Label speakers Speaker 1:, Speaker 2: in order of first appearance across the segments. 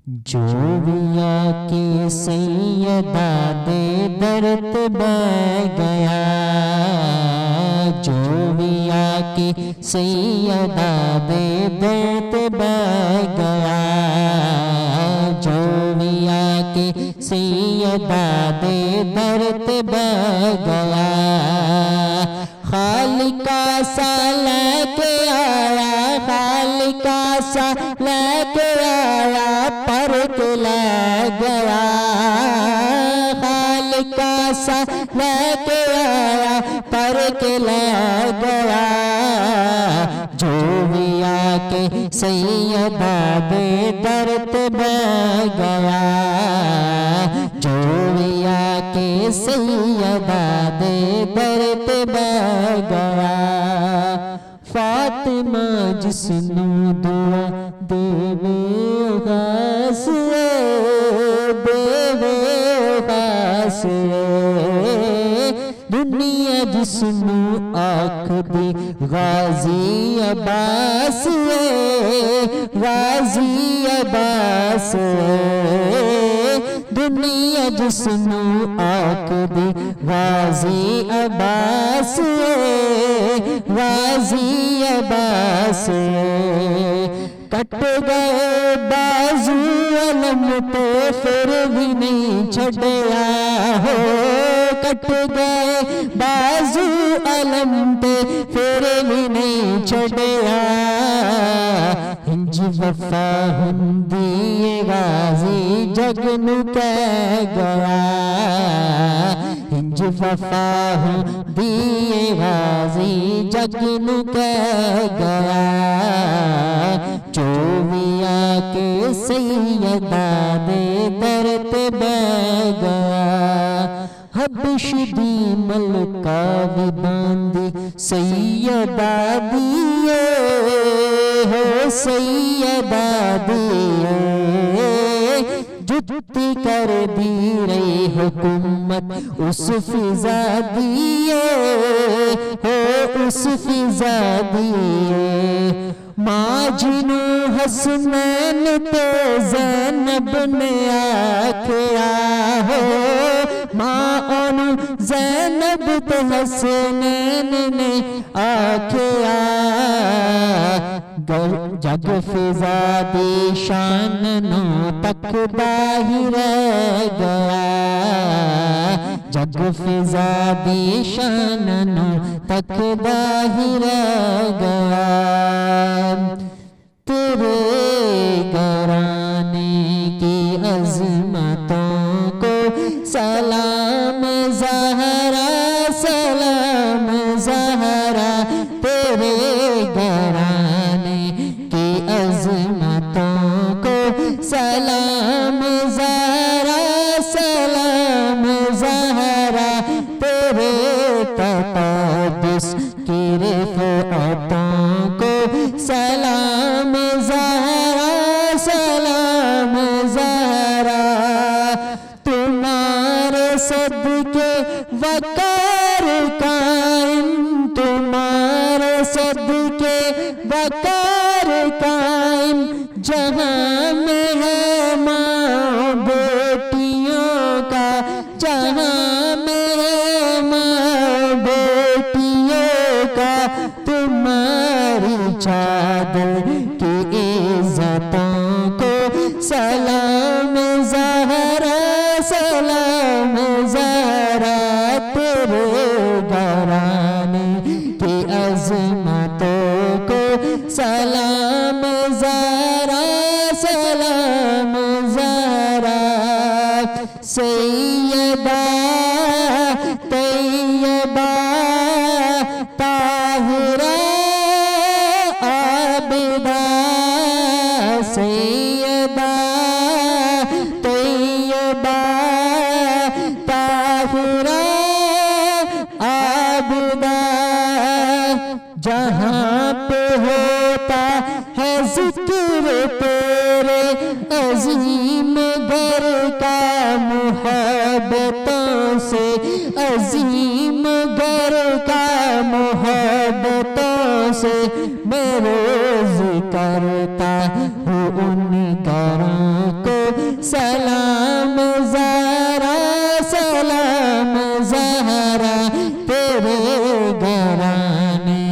Speaker 1: जोविया की सैयदा दे दर्द बह गया, जोविया की सैयदा दे दर्द बह गया, जोविया की सैयदा दे दर्द बह गया। खालिका सा लेके आया, खालिका सा लेके आया, पर ले गया, खालिका सा लेके आया, पर ले गया। जोविया के सैयदा दे दर्द बह गया, जोविया के सैयदा दे दर्द बह गया। फातिमा जिसनू दुआ देवे गासे, देवे गासे, दुनिया जिसनू आख दी गाजी अब्बास, गाजी अब्बास, दुनिया जिसनू आख दी गाजी अब्बास, गाजी अब्बास। कट गए बाजू अलम पे फिर भी नहीं छड़या हो, कट गए बाजू अलम पे फिर भी नहीं छड़या। इंज वफा हुंदी गाजी जग नू कह गया, इंज वफा हुंदी गाजी जग नू कह गया। जोविया के सैयदा दे दर्द बह गया। हबश दी मलका भी बांदी सैयदा दिए हो, सैयदा दिए, जुत्ती कर दी रही हुकूमत उस फिजा दिए हो, उस फिजा दिए। माँ जिनू हसनैन ते ज़ैनब ने आखिया हो, माँ ओनू ज़ैनब ते हसनैन ने आखिया। जग फिजा दी शान नू तकदा ही रह गया, जग फिजा दी शान नू तकदा ही रह गया। तेरे घराने की अज़मतों को सलाम ज़हरा, सलाम ज़हरा, तेरे घराने की अज़मतों को सलाम ज़हरा, सलाम ज़हरा, तेरे तक़द्दुस की रिफ़अतों को सलाम ज़हरा, सलाम ज़हरा। तुम्हारे सदके वक़ार कायम, तुम्हारे सदके वक़ार कायम, जहाँ में है माँ बेटियों का, जहाँ में है माँ बेटियों का। तुम्हारी चादर की इज़्ज़तों को सलाम ज़हरा, सलाम ज़हरा, तेरे घराने की अज़मतों को सलाम ज़हरा, सलाम ज़हरा। सैयदा तैयबा ताहिरा आबिदा, सैयदा तैयबा ताहिरा आबिदा। जहाँ पे होता है ज़िक्र तेरे अज़ीम घर का, मोहब्बतों से अज़ीम घर का, मोहब्बतों से मैं रोज़ करता हूँ उन घरों को सलाम ज़हरा सलाम ज़हरा तेरे घराने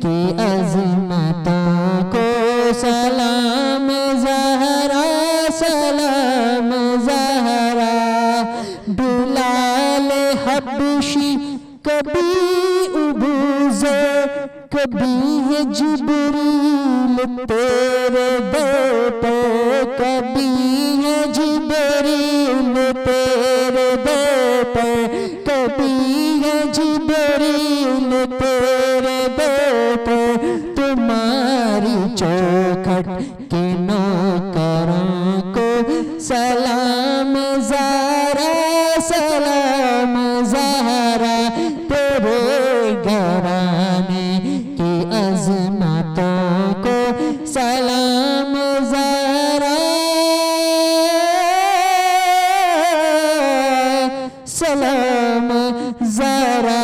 Speaker 1: की अज़मतों को सलाम ज़हरा सलाम ज़हरा। बिलाल हबशी कभी उबूज़े कभी है जिब्रील तेरे दर पे, कभी है जिब्रील तेरे दर पे, कभी है जिब्रील तेरे दर पे। तुम्हारी चौखट के नौकरों को सलाम ज़हरा सलाम ज़हरा तेरे घराने की अज़मतों को सलाम ज़हरा सलाम ज़हरा।